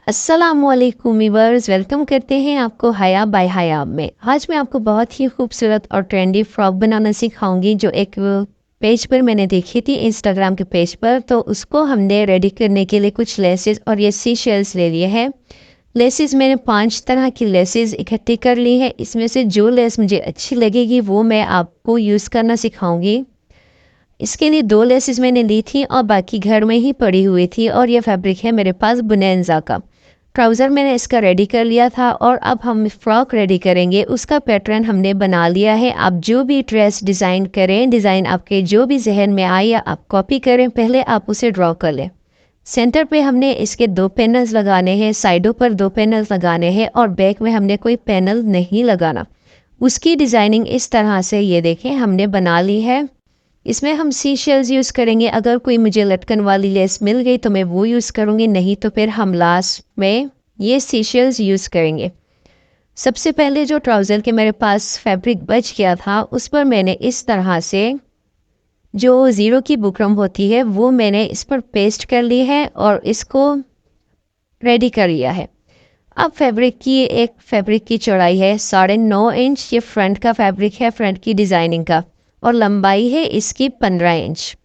अस्सलामुअलैकुम viewers, welcome करते हैं आपको हया बाय हया में। आज मैं आपको बहुत ही खूबसूरत और ट्रेंडी फ्रॉक बनाना सिखाऊंगी जो एक पेज पर मैंने देखी थी, इंस्टाग्राम के पेज पर। तो उसको हमने रेडी करने के लिए कुछ लेसेस और ये सी शेल्स ले लिए हैं। लेसेस मैंने 5 तरह की लेसेस इकट्ठी कर ली है। इसमें से जो लेस मुझे अच्छी लगेगी वो मैं आपको यूज़ करना सिखाऊंगी। इसके लिए 2 लेसेस मैंने ली थी और बाकी घर में ही पड़ी हुई थी। और ये फैब्रिक है मेरे पास बुनेंजा का। ट्राउज़र मैंने इसका रेडी कर लिया था और अब हम फ्रॉक रेडी करेंगे। उसका पैटर्न हमने बना लिया है। आप जो भी ड्रेस डिज़ाइन करें, डिज़ाइन आपके जो भी जहन में आए या आप कॉपी करें, पहले आप उसे ड्रॉ कर लें। सेंटर पे हमने इसके 2 पैनल्स लगाने हैं, साइडों पर 2 पैनल्स लगाने हैं और बैक में हमने कोई पैनल नहीं लगाना। उसकी डिज़ाइनिंग इस तरह से ये देखें हमने बना ली है। इसमें हम सी शेल्स यूज़ करेंगे। अगर कोई मुझे लटकन वाली लेस मिल गई तो मैं वो यूज़ करूँगी, नहीं तो फिर हम लास्ट में ये सी शेल्स यूज़ करेंगे। सबसे पहले जो ट्राउज़र के मेरे पास फैब्रिक बच गया था उस पर मैंने इस तरह से जो ज़ीरो की बुकरम होती है वो मैंने इस पर पेस्ट कर ली है और इसको रेडी कर लिया है। अब फैब्रिक की चौड़ाई है 9.5 इंच। ये फ्रंट का फैब्रिक है, फ्रंट की डिज़ाइनिंग का, और लंबाई है इसकी 15 इंच।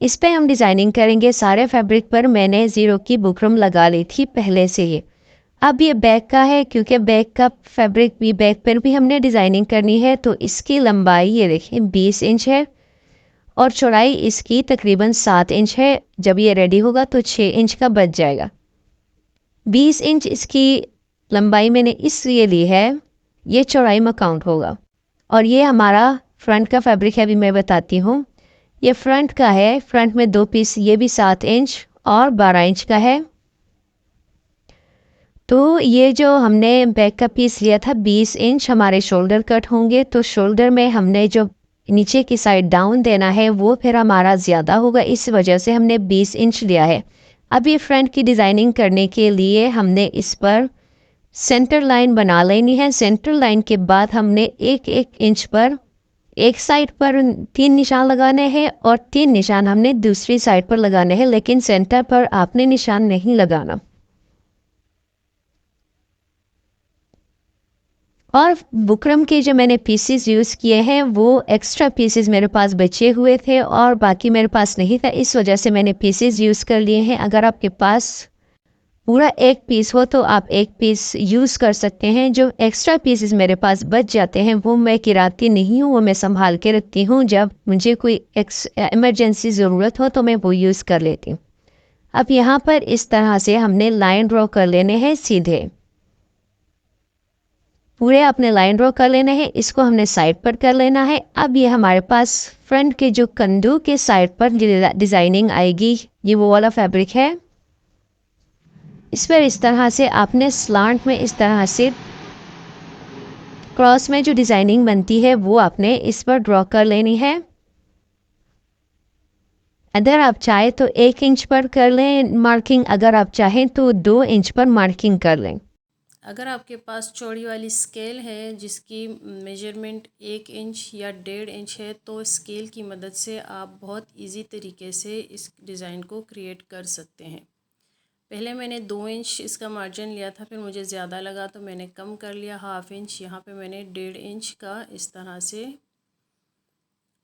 इस पे हम डिज़ाइनिंग करेंगे। सारे फैब्रिक पर मैंने ज़ीरो की बुकरम लगा ली थी पहले से ही। अब ये बैक का है, क्योंकि बैक का फैब्रिक भी, बैक पर भी हमने डिज़ाइनिंग करनी है। तो इसकी लंबाई ये देखें 20 इंच है और चौड़ाई इसकी तकरीबन 7 इंच है। जब ये रेडी होगा तो 6 इंच का बच जाएगा। 20 इंच इसकी लंबाई मैंने इसलिए ली है, ये चौड़ाई में काउंट होगा। और ये हमारा फ्रंट का फैब्रिक है, अभी मैं बताती हूँ। ये फ्रंट का है, फ्रंट में 2 पीस, ये भी 7 इंच और 12 इंच का है। तो ये जो हमने बैक का पीस लिया था 20 इंच, हमारे शोल्डर कट होंगे। तो शोल्डर में हमने जो नीचे की साइड डाउन देना है वो फिर हमारा ज़्यादा होगा, इस वजह से हमने 20 इंच लिया है। अब ये फ्रंट की डिज़ाइनिंग करने के लिए हमने इस पर सेंटर लाइन बना लेनी है। सेंटर लाइन के बाद हमने एक एक इंच पर एक साइड पर 3 निशान लगाने हैं और 3 निशान हमने दूसरी साइड पर लगाने हैं, लेकिन सेंटर पर आपने निशान नहीं लगाना। और बुकरम के जो मैंने पीसेस यूज़ किए हैं वो एक्स्ट्रा पीसेस मेरे पास बचे हुए थे और बाकी मेरे पास नहीं था, इस वजह से मैंने पीसेस यूज़ कर लिए हैं। अगर आपके पास पूरा एक पीस हो तो आप एक पीस यूज़ कर सकते हैं। जो एक्स्ट्रा पीसेस मेरे पास बच जाते हैं वो मैं गिराती नहीं हूँ, वो मैं संभाल के रखती हूँ। जब मुझे कोई इमरजेंसी ज़रूरत हो तो मैं वो यूज़ कर लेती हूँ। अब यहाँ पर इस तरह से हमने लाइन ड्रॉ कर लेने हैं सीधे, पूरे अपने लाइन ड्रॉ कर लेना है। इसको हमने साइड पर कर लेना है। अब ये हमारे पास फ्रंट के जो कंधों के साइड पर डिज़ाइनिंग आएगी, ये वो वाला फैब्रिक है। इस पर इस तरह से आपने स्लांट में इस तरह से क्रॉस में जो डिज़ाइनिंग बनती है वो आपने इस पर ड्रॉ कर लेनी है। अगर आप चाहें तो 1 इंच पर कर लें मार्किंग, अगर आप चाहें तो 2 इंच पर मार्किंग कर लें। अगर आपके पास चौड़ी वाली स्केल है जिसकी मेजरमेंट 1 इंच या 1.5 इंच है तो स्केल की मदद से आप बहुत इजी तरीके से इस डिज़ाइन को क्रिएट कर सकते हैं। पहले मैंने 2 इंच इसका मार्जिन लिया था, फिर मुझे ज़्यादा लगा तो मैंने कम कर लिया 1/2 इंच। यहाँ पे मैंने 1.5 इंच का इस तरह से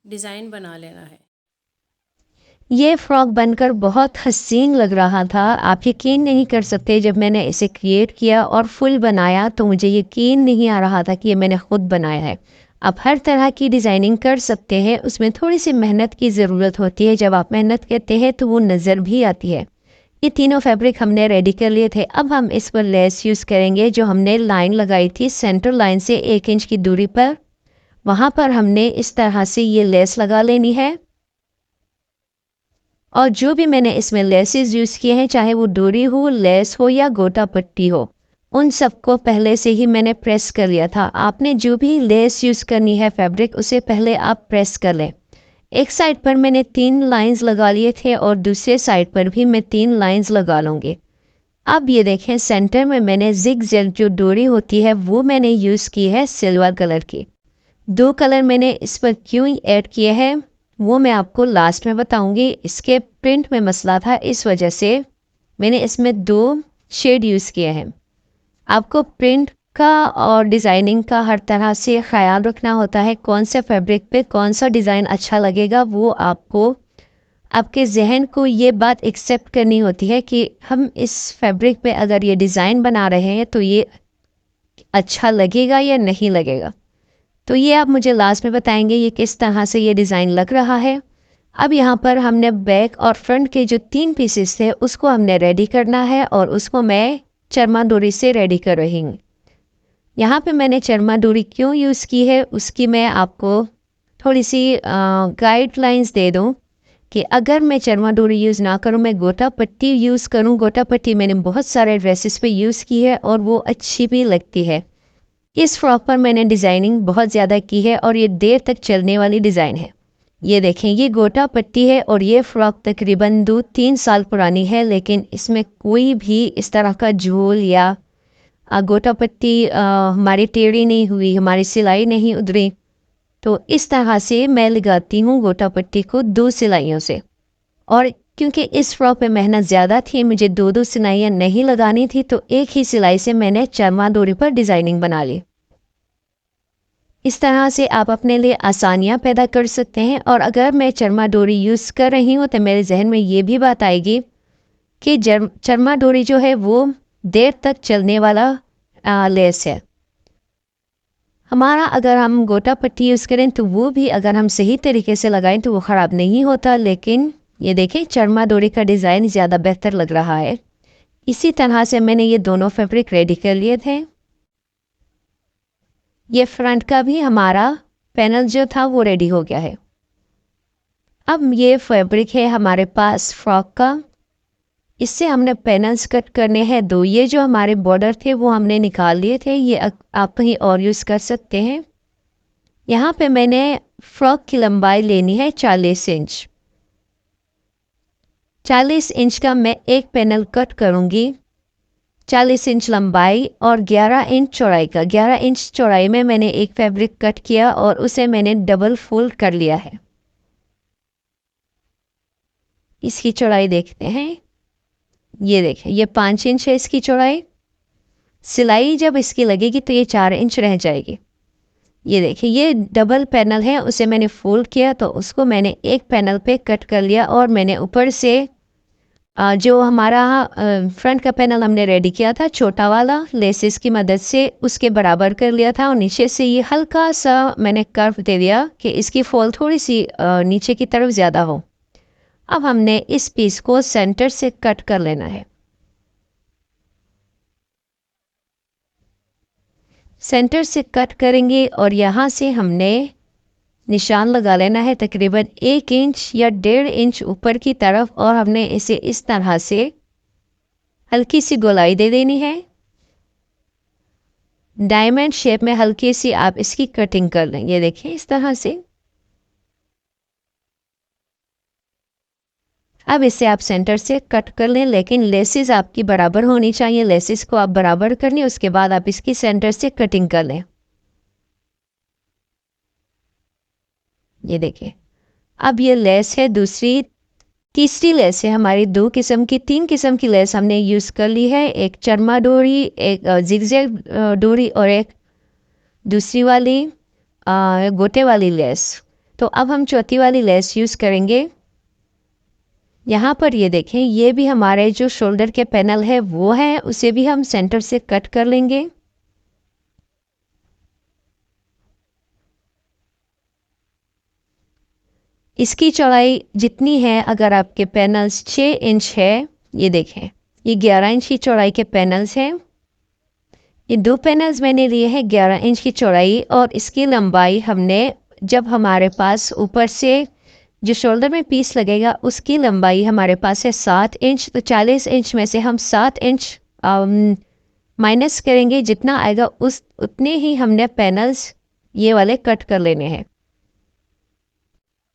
डिज़ाइन बना लेना है। ये फ्रॉक बनकर बहुत हसीन लग रहा था। आप यकीन नहीं कर सकते, जब मैंने इसे क्रिएट किया और फुल बनाया तो मुझे यकीन नहीं आ रहा था कि ये मैंने ख़ुद बनाया है। आप हर तरह की डिज़ाइनिंग कर सकते हैं, उसमें थोड़ी सी मेहनत की ज़रूरत होती है। जब आप मेहनत करते हैं तो वो नज़र भी आती है। ये तीनों फैब्रिक हमने रेडी कर लिए थे। अब हम इस पर लेस यूज़ करेंगे। जो हमने लाइन लगाई थी सेंटर लाइन से 1 इंच की दूरी पर, वहाँ पर हमने इस तरह से ये लेस लगा लेनी है। और जो भी मैंने इसमें लेसेस यूज़ किए हैं, चाहे वो डोरी हो, लेस हो या गोटा पट्टी हो, उन सबको पहले से ही मैंने प्रेस कर लिया था। आपने जो भी लेस यूज़ करनी है फैब्रिक, उसे पहले आप प्रेस कर लें। एक साइड पर मैंने 3 लाइंस लगा लिए थे और दूसरे साइड पर भी मैं 3 लाइंस लगा लूँगी। अब ये देखें सेंटर में मैंने जिग जैग जो डोरी होती है वो मैंने यूज़ की है सिल्वर कलर की। 2 कलर मैंने इस पर क्यों ऐड किए हैं वो मैं आपको लास्ट में बताऊंगी। इसके प्रिंट में मसला था, इस वजह से मैंने इसमें 2 शेड यूज़ किए हैं। आपको प्रिंट का और डिज़ाइनिंग का हर तरह से ख़्याल रखना होता है, कौन से फैब्रिक पे कौन सा डिज़ाइन अच्छा लगेगा, वो आपको आपके ज़हन को ये बात एक्सेप्ट करनी होती है कि हम इस फैब्रिक पे अगर ये डिज़ाइन बना रहे हैं तो ये अच्छा लगेगा या नहीं लगेगा। तो ये आप मुझे लास्ट में बताएंगे ये किस तरह से ये डिज़ाइन लग रहा है। अब यहाँ पर हमने बैक और फ्रंट के जो 3 पीसेस थे उसको हमने रेडी करना है और उसको मैं चरमा डोरी से रेडी कर रही हूँ। यहाँ पे मैंने चरमा डोरी क्यों यूज़ की है उसकी मैं आपको थोड़ी सी गाइडलाइंस दे दूँ कि अगर मैं चरमा डोरी यूज़ ना करूँ, मैं गोटा पट्टी यूज़ करूँ। गोटा पट्टी मैंने बहुत सारे ड्रेसेस पे यूज़ की है और वो अच्छी भी लगती है। इस फ्रॉक पर मैंने डिज़ाइनिंग बहुत ज़्यादा की है और ये देर तक चलने वाली डिज़ाइन है। ये देखें, ये गोटा पट्टी है और ये फ्रॉक तकरीबन 2-3 साल पुरानी है, लेकिन इसमें कोई भी इस तरह का झोल या गोटा पट्टी हमारी टेढ़ी नहीं हुई, हमारी सिलाई नहीं उधरी। तो इस तरह से मैं लगाती हूँ गोटा पट्टी को 2 सिलाइयों से। और क्योंकि इस फ्रॉक पे मेहनत ज़्यादा थी, मुझे 2-2 सिलाइयाँ नहीं लगानी थी, तो एक ही सिलाई से मैंने चरमा डोरी पर डिज़ाइनिंग बना ली। इस तरह से आप अपने लिए आसानियाँ पैदा कर सकते हैं। और अगर मैं चरमा डोरी यूज़ कर रही हूँ तो मेरे जहन में ये भी बात आएगी कि चरमा डोरी जो है वो देर तक चलने वाला लेस है। हमारा अगर हम गोटा पट्टी यूज़ करें तो वो भी अगर हम सही तरीके से लगाएं तो वो ख़राब नहीं होता। लेकिन ये देखें, चरमा डोरी का डिज़ाइन ज़्यादा बेहतर लग रहा है। इसी तरह से मैंने ये दोनों फैब्रिक रेडी कर लिए थे। ये फ्रंट का भी हमारा पैनल जो था वो रेडी हो गया है। अब ये फैब्रिक है हमारे पास फ्रॉक का, इससे हमने पैनल्स कट करने हैं 2। ये जो हमारे बॉर्डर थे वो हमने निकाल लिए थे, ये आप कहीं और यूज़ कर सकते हैं। यहाँ पे मैंने फ्रॉक की लंबाई लेनी है 40 इंच। 40 इंच का मैं एक पैनल कट करूँगी। 40 इंच लंबाई और 11 इंच चौड़ाई का। 11 इंच चौड़ाई में मैंने एक फैब्रिक कट किया और उसे मैंने डबल फोल्ड कर लिया है। इसकी चौड़ाई देखते हैं। ये देखें, ये 5 इंच है इसकी चौड़ाई। सिलाई जब इसकी लगेगी तो ये 4 इंच रह जाएगी। ये देखिए, ये डबल पैनल है, उसे मैंने फोल्ड किया तो उसको मैंने एक पैनल पे कट कर लिया और मैंने ऊपर से जो हमारा फ्रंट का पैनल हमने रेडी किया था छोटा वाला, लेसेस की मदद से उसके बराबर कर लिया था और नीचे से ये हल्का सा मैंने कर्व दे दिया कि इसकी फॉल थोड़ी सी नीचे की तरफ ज़्यादा हो। अब हमने इस पीस को सेंटर से कट कर लेना है। सेंटर से कट करेंगे और यहाँ से हमने निशान लगा लेना है तकरीबन 1 इंच या 1.5 इंच ऊपर की तरफ और हमने इसे इस तरह से हल्की सी गोलाई दे देनी है। डायमंड शेप में हल्की सी आप इसकी कटिंग कर लें। ये देखिए इस तरह से। अब इसे आप सेंटर से कट कर लें, लेकिन लेसेस आपकी बराबर होनी चाहिए। लेसेस को आप बराबर कर लें, उसके बाद आप इसकी सेंटर से कटिंग कर लें। ये देखिए, अब ये लेस है दूसरी तीसरी लेस है हमारी। 3 किस्म की लेस हमने यूज़ कर ली है। एक चरमा डोरी, एक जिगजैग डोरी और एक दूसरी वाली गोटे वाली लेस। तो अब हम चौथी वाली लेस यूज़ करेंगे। यहाँ पर ये देखें, ये भी हमारे जो शोल्डर के पैनल है वो है, उसे भी हम सेंटर से कट कर लेंगे। इसकी चौड़ाई जितनी है, अगर आपके पैनल्स 6 इंच है, ये देखें ये 11 इंच की चौड़ाई के पैनल्स हैं। ये 2 पैनल्स मैंने लिए हैं 11 इंच की चौड़ाई और इसकी लंबाई हमने, जब हमारे पास ऊपर से जो शोल्डर में पीस लगेगा उसकी लंबाई हमारे पास है 7 इंच, तो 40 इंच में से हम 7 इंच माइनस करेंगे। जितना आएगा उस उतने ही हमने पैनल्स ये वाले कट कर लेने हैं।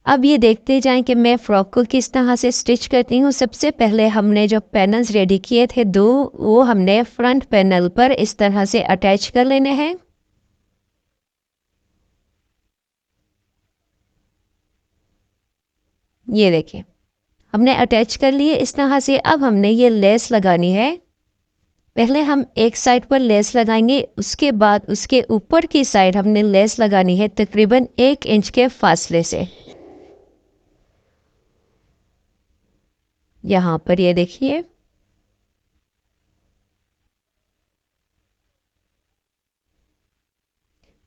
अब ये देखते जाएं कि मैं फ्रॉक को किस तरह से स्टिच करती हूँ। सबसे पहले हमने जो पैनल्स रेडी किए थे 2, वो हमने फ्रंट पैनल पर इस तरह से अटैच कर लेने हैं। ये देखें, हमने अटैच कर लिए इस तरह से। अब हमने ये लेस लगानी है पहले हम एक साइड पर लेस लगाएंगे, उसके बाद उसके ऊपर की साइड हमने लेस लगानी है तकरीबन 1 इंच के फासले से। यहाँ पर ये देखिए,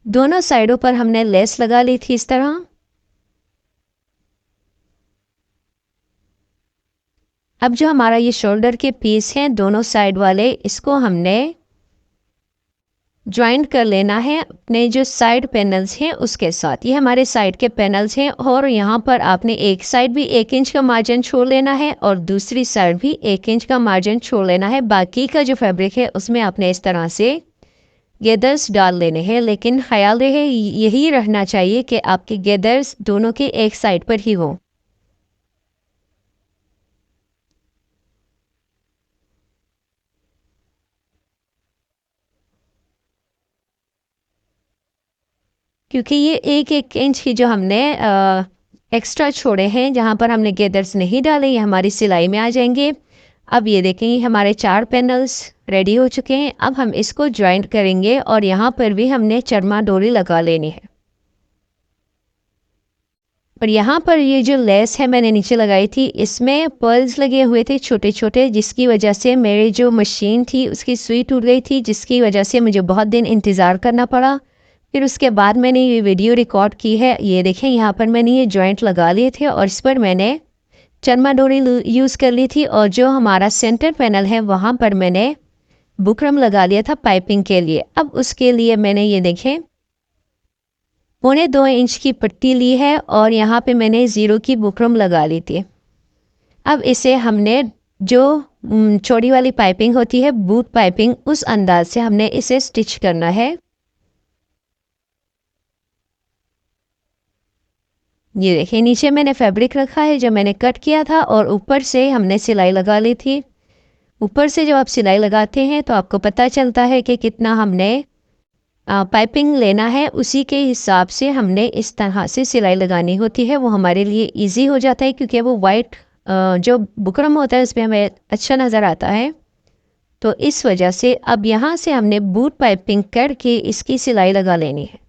दोनों साइडों पर हमने लेस लगा ली थी इस तरह। अब जो हमारा ये शोल्डर के पीस हैं दोनों साइड वाले, इसको हमने ज्वाइंट कर लेना है अपने जो साइड पैनल्स हैं उसके साथ। ये हमारे साइड के पैनल्स हैं और यहाँ पर आपने एक साइड भी 1 इंच का मार्जिन छोड़ लेना है और दूसरी साइड भी 1 इंच का मार्जिन छोड़ लेना है। बाकी का जो फैब्रिक है उसमें आपने इस तरह से गेदर्स डाल लेने हैं, लेकिन ख्याल रहे यही रहना चाहिए कि आपके गेदर्स दोनों के एक साइड पर ही हो। क्योंकि ये 1 इंच की जो हमने एक्स्ट्रा छोड़े हैं जहाँ पर हमने गेदर्स नहीं डाले, ये हमारी सिलाई में आ जाएंगे। अब ये देखें हमारे 4 पैनल्स रेडी हो चुके हैं। अब हम इसको ज्वाइंट करेंगे और यहाँ पर भी हमने चरमा डोरी लगा लेनी है। और यहाँ पर ये जो लेस है मैंने नीचे लगाई थी, इसमें पर्ल्स लगे हुए थे छोटे छोटे, जिसकी वजह से मेरी जो मशीन थी उसकी सुई टूट गई थी, जिसकी वजह से मुझे बहुत दिन इंतज़ार करना पड़ा। फिर उसके बाद मैंने ये वीडियो रिकॉर्ड की है। ये देखें यहाँ पर मैंने ये जॉइंट लगा लिए थे और इस पर मैंने चरमा डोरी यूज़ कर ली थी। और जो हमारा सेंटर पैनल है वहाँ पर मैंने बुकरम लगा लिया था पाइपिंग के लिए। अब उसके लिए मैंने ये देखें 1.25 इंच की पट्टी ली है और यहाँ पे मैंने 0 की बुकरम लगा ली थी। अब इसे हमने जो चौड़ी वाली पाइपिंग होती है बूट पाइपिंग, उस अंदाज से हमने इसे स्टिच करना है। ये देखिए नीचे मैंने फैब्रिक रखा है जो मैंने कट किया था और ऊपर से हमने सिलाई लगा ली थी। ऊपर से जब आप सिलाई लगाते हैं तो आपको पता चलता है कि कितना हमने पाइपिंग लेना है, उसी के हिसाब से हमने इस तरह से सिलाई लगानी होती है। वो हमारे लिए इजी हो जाता है क्योंकि वो वाइट जो बुकरम होता है उसमें हमें अच्छा नज़र आता है। तो इस वजह से अब यहाँ से हमने बूट पाइपिंग करके इसकी सिलाई लगा लेनी है।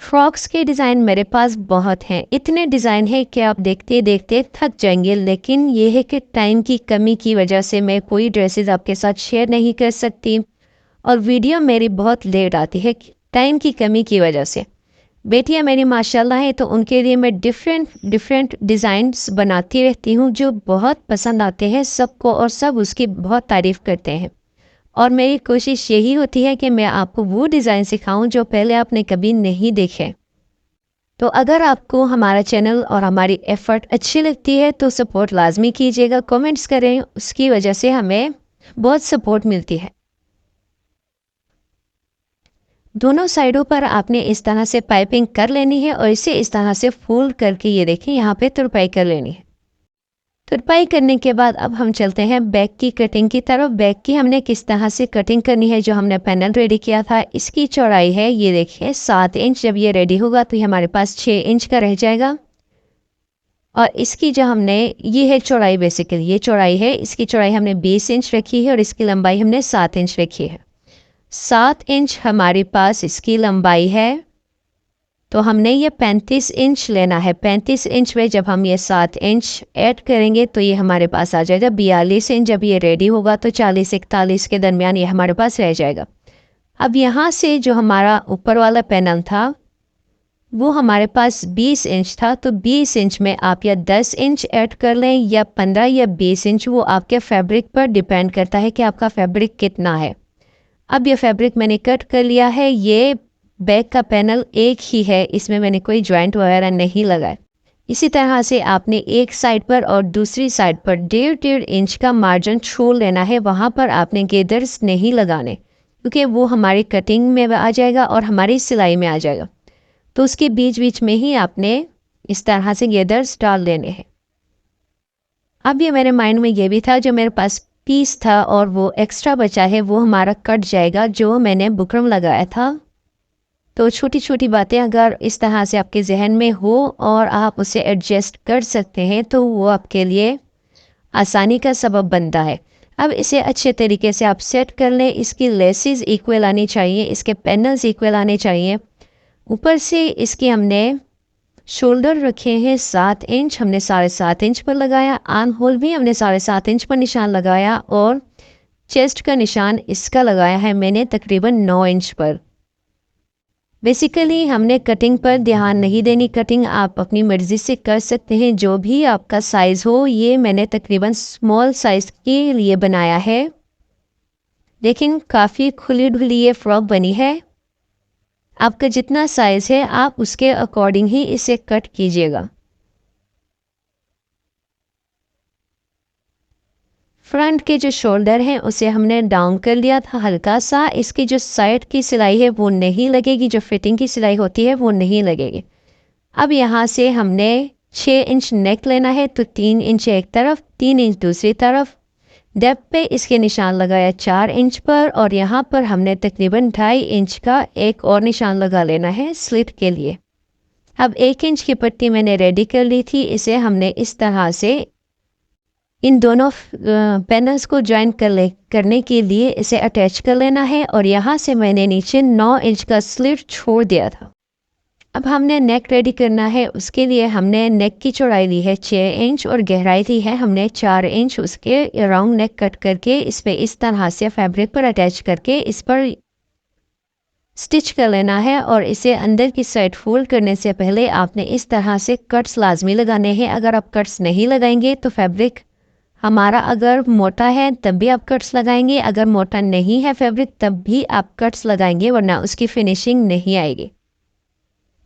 फ्रॉक्स के डिज़ाइन मेरे पास बहुत हैं, इतने डिज़ाइन हैं कि आप देखते देखते थक जाएंगे। लेकिन ये है कि टाइम की कमी की वजह से मैं कोई ड्रेसेस आपके साथ शेयर नहीं कर सकती और वीडियो मेरी बहुत लेट आती है टाइम की कमी की वजह से। बेटियां मेरी माशाल्लाह हैं तो उनके लिए मैं डिफरेंट डिज़ाइंस बनाती रहती हूँ जो बहुत पसंद आते हैं सबको और सब उसकी बहुत तारीफ़ करते हैं। और मेरी कोशिश यही होती है कि मैं आपको वो डिज़ाइन सिखाऊं जो पहले आपने कभी नहीं देखे। तो अगर आपको हमारा चैनल और हमारी एफ़र्ट अच्छी लगती है तो सपोर्ट लाजमी कीजिएगा, कमेंट्स करें, उसकी वजह से हमें बहुत सपोर्ट मिलती है। दोनों साइडों पर आपने इस तरह से पाइपिंग कर लेनी है और इसे इस तरह से फोल्ड करके ये देखें यहाँ पे तुरपाई कर लेनी है। तुरपाई करने के बाद अब हम चलते हैं बैक की कटिंग की तरफ। बैक की हमने किस तरह से कटिंग करनी है, जो हमने पैनल रेडी किया था इसकी चौड़ाई है ये देखिए 7 इंच। जब ये रेडी होगा तो ये हमारे पास 6 इंच का रह जाएगा। और इसकी जो हमने ये है चौड़ाई, बेसिकली ये चौड़ाई है, इसकी चौड़ाई हमने 20 इंच रखी है और इसकी लंबाई हमने 7 इंच रखी है। 7 इंच हमारे पास इसकी लंबाई है तो हमने ये 35 इंच लेना है। 35 इंच में जब हम ये 7 इंच ऐड करेंगे तो ये हमारे पास आ जाएगा 42 इंच। जब ये रेडी होगा तो 40-41 के दरमियान ये हमारे पास रह जाएगा। अब यहाँ से जो हमारा ऊपर वाला पैनल था वो हमारे पास 20 इंच था, तो 20 इंच में आप या 10 इंच ऐड कर लें या 15 या 20 इंच, वो आपके फैब्रिक पर डिपेंड करता है कि आपका फैब्रिक कितना है। अब ये फैब्रिक मैंने कट कर लिया है। ये बैक का पैनल एक ही है, इसमें मैंने कोई जॉइंट वगैरह नहीं लगाया। इसी तरह से आपने एक साइड पर और दूसरी साइड पर 1.5 इंच का मार्जिन छोड़ लेना है। वहाँ पर आपने गेदर्स नहीं लगाने क्योंकि वो हमारी कटिंग में आ जाएगा और हमारी सिलाई में आ जाएगा। तो उसके बीच बीच में ही आपने इस तरह से गेदर्स डाल लेने हैं। अब ये मेरे माइंड में ये भी था, जो मेरे पास पीस था और वो एक्स्ट्रा बचा है वो हमारा कट जाएगा जो मैंने बुकरम लगाया था तो छोटी छोटी बातें अगर इस तरह से आपके जहन में हो और आप उसे एडजस्ट कर सकते हैं तो वो आपके लिए आसानी का सबब बनता है। अब इसे अच्छे तरीके से आप सेट कर लें। इसकी लेसेस इक्वल आनी चाहिए, इसके पैनल्स इक्वल आने चाहिए। ऊपर से इसके हमने शोल्डर रखे हैं 7 इंच, हमने 7.5 इंच पर लगाया। आर्म होल भी हमने 7.5 इंच पर निशान लगाया और चेस्ट का निशान इसका लगाया है मैंने तकरीबन 9 इंच पर। बेसिकली हमने कटिंग पर ध्यान नहीं देनी, कटिंग आप अपनी मर्ज़ी से कर सकते हैं जो भी आपका साइज़ हो। ये मैंने तकरीबन स्मॉल साइज़ के लिए बनाया है, लेकिन काफ़ी खुली ढुली ये फ्रॉक बनी है। आपका जितना साइज़ है आप उसके अकॉर्डिंग ही इसे कट कीजिएगा। फ्रंट के जो शोल्डर हैं उसे हमने डाउन कर लिया था हल्का सा। इसकी जो साइड की सिलाई है वो नहीं लगेगी, जो फिटिंग की सिलाई होती है वो नहीं लगेगी। अब यहाँ से हमने 6 इंच नेक लेना है, तो 3 इंच एक तरफ, 3 इंच दूसरी तरफ। डेप्थ पे इसके निशान लगाया 4 इंच पर और यहाँ पर हमने तकरीबन 2.5 इंच का एक और निशान लगा लेना है स्लिट के लिए। अब 1 इंच की पट्टी मैंने रेडी कर ली थी, इसे हमने इस तरह से इन दोनों पैनल्स को ज्वाइन करने के लिए इसे अटैच कर लेना है और यहाँ से मैंने नीचे 9 इंच का स्लिट छोड़ दिया था। अब हमने नेक रेडी करना है, उसके लिए हमने नेक की चौड़ाई ली है 6 इंच और गहराई ली है हमने 4 इंच। उसके अराउंड नेक कट करके इस पे इस तरह से फैब्रिक पर अटैच करके इस पर स्टिच कर लेना है और इसे अंदर की साइड फोल्ड करने से पहले आपने इस तरह से कट्स लाजमी लगाने हैं। अगर आप कट्स नहीं लगाएंगे तो फैब्रिक हमारा अगर मोटा है तब भी आप कट्स लगाएंगे, अगर मोटा नहीं है फैब्रिक तब भी आप कट्स लगाएंगे, वरना उसकी फिनिशिंग नहीं आएगी।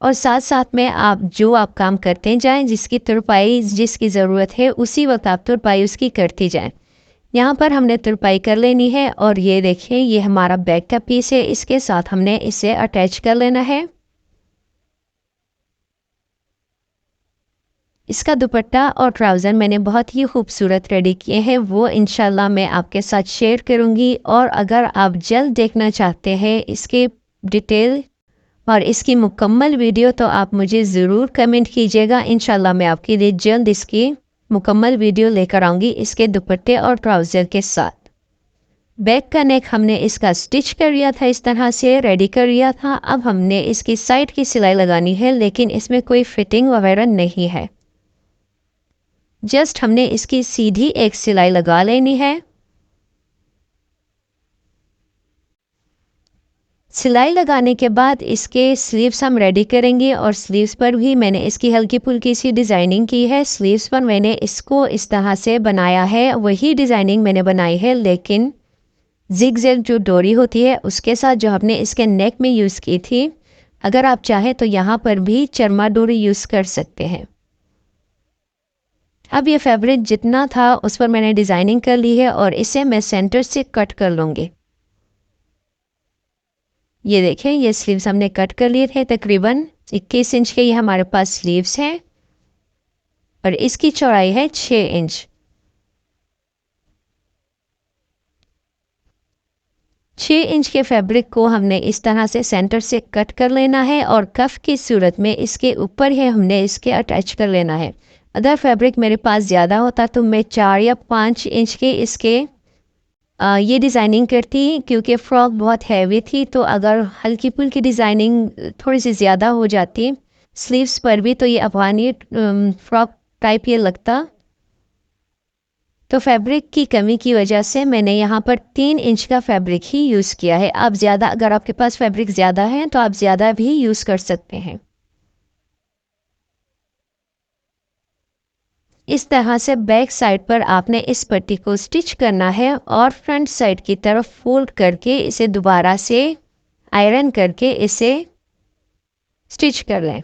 और साथ साथ में आप काम करते जाएं, जिसकी तुरपाई जिसकी ज़रूरत है उसी वक्त आप तुरपाई उसकी करती जाएं। यहाँ पर हमने तुरपाई कर लेनी है और ये देखिए ये हमारा बैक का पीस है, इसके साथ हमने इसे अटैच कर लेना है। इसका दुपट्टा और ट्राउज़र मैंने बहुत ही खूबसूरत रेडी किए हैं, वो इंशाल्लाह मैं आपके साथ शेयर करूँगी। और अगर आप जल्द देखना चाहते हैं इसके डिटेल और इसकी मुकम्मल वीडियो तो आप मुझे ज़रूर कमेंट कीजिएगा। इंशाल्लाह मैं आपके लिए जल्द इसकी मुकम्मल वीडियो लेकर आऊँगी इसके दुपट्टे और ट्राउज़र के साथ। बैक का नेक हमने इसका स्टिच कर लिया था, इस तरह से रेडी कर लिया था। अब हमने इसकी साइड की सिलाई लगानी है, लेकिन इसमें कोई फिटिंग वगैरह नहीं है। जस्ट हमने इसकी सीधी एक सिलाई लगा लेनी है। सिलाई लगाने के बाद इसके स्लीव्स हम रेडी करेंगे और स्लीव्स पर भी मैंने इसकी हल्की फुल्की सी डिज़ाइनिंग की है। स्लीव्स पर मैंने इसको इस तरह से बनाया है, वही डिज़ाइनिंग मैंने बनाई है, लेकिन जिग जैग जो डोरी होती है उसके साथ जो हमने इसके नेक में यूज़ की थी। अगर आप चाहें तो यहाँ पर भी चरमा डोरी यूज़ कर सकते हैं। अब ये फैब्रिक जितना था उस पर मैंने डिज़ाइनिंग कर ली है और इसे मैं सेंटर से कट कर लूँगी। ये देखें ये स्लीव्स हमने कट कर लिए थे, तकरीबन 21 इंच के ये हमारे पास स्लीव्स हैं और इसकी चौड़ाई है 6 इंच। 6 इंच के फैब्रिक को हमने इस तरह से सेंटर से कट कर लेना है और कफ की सूरत में इसके ऊपर ही हमने इसके अटैच कर लेना है। अगर फैब्रिक मेरे पास ज़्यादा होता तो मैं 4 या 5 इंच के इसके ये डिज़ाइनिंग करती, क्योंकि फ़्रॉक बहुत हैवी थी। तो अगर हल्की फुल्की डिज़ाइनिंग थोड़ी सी ज़्यादा हो जाती स्लीव्स पर भी तो ये अफगानी फ़्रॉक टाइप ये लगता। तो फैब्रिक की कमी की वजह से मैंने यहाँ पर 3 इंच का फैब्रिक ही यूज़ किया है। आप ज़्यादा, अगर आपके पास फैब्रिक ज़्यादा है तो आप ज़्यादा भी यूज़ कर सकते हैं। इस तरह से बैक साइड पर आपने इस पट्टी को स्टिच करना है और फ्रंट साइड की तरफ फोल्ड करके इसे दोबारा से आयरन करके इसे स्टिच कर लें।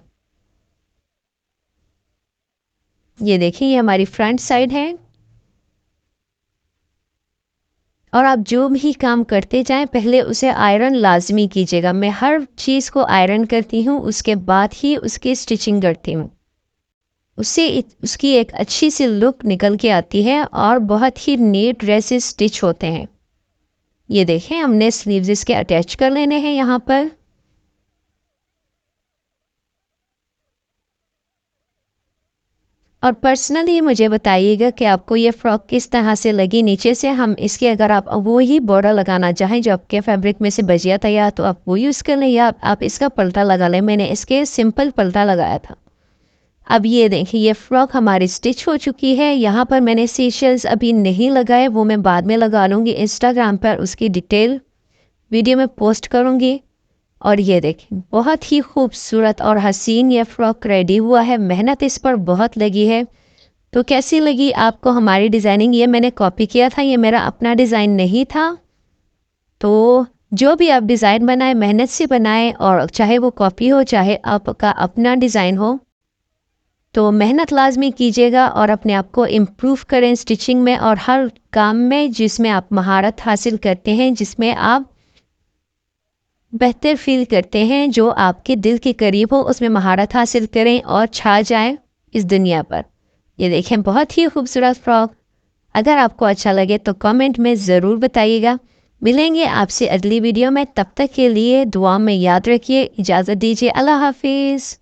ये देखिए ये हमारी फ्रंट साइड है। और आप जो भी काम करते जाएं पहले उसे आयरन लाजमी कीजिएगा। मैं हर चीज़ को आयरन करती हूँ, उसके बाद ही उसकी स्टिचिंग करती हूँ। उससे उसकी एक अच्छी सी लुक निकल के आती है और बहुत ही नीट ड्रेसेस स्टिच होते हैं। ये देखें हमने स्लीव्स इसके अटैच कर लेने हैं यहाँ पर। और पर्सनली मुझे बताइएगा कि आपको ये फ्रॉक किस तरह से लगी। नीचे से हम इसके अगर आप वो ही बॉर्डर लगाना चाहें जो आपके फैब्रिक में से बच गया था या तो आप वो यूज़ कर लें या आप इसका पल्टा लगा लें। मैंने इसके सिंपल पल्टा लगाया था। अब ये देखिए ये फ्रॉक हमारी स्टिच हो चुकी है। यहाँ पर मैंने सीशल्स अभी नहीं लगाए, वो मैं बाद में लगा लूँगी। इंस्टाग्राम पर उसकी डिटेल वीडियो में पोस्ट करूँगी। और ये देखिए बहुत ही खूबसूरत और हसीन ये फ्रॉक रेडी हुआ है। मेहनत इस पर बहुत लगी है। तो कैसी लगी आपको हमारी डिज़ाइनिंग? ये मैंने कॉपी किया था, ये मेरा अपना डिज़ाइन नहीं था। तो जो भी आप डिज़ाइन बनाए मेहनत से बनाएं, और चाहे वो कॉपी हो चाहे आपका अपना डिज़ाइन हो, तो मेहनत लाजमी कीजिएगा और अपने आप को इम्प्रूव करें स्टिचिंग में और हर काम में जिसमें आप महारत हासिल करते हैं, जिसमें आप बेहतर फील करते हैं, जो आपके दिल के करीब हो, उसमें महारत हासिल करें और छा जाएं इस दुनिया पर। ये देखें बहुत ही खूबसूरत फ्रॉक। अगर आपको अच्छा लगे तो कमेंट में ज़रूर बताइएगा। मिलेंगे आपसे अगली वीडियो में, तब तक के लिए दुआ में याद रखिए। इजाज़त दीजिए। अल्लाह हाफिज़।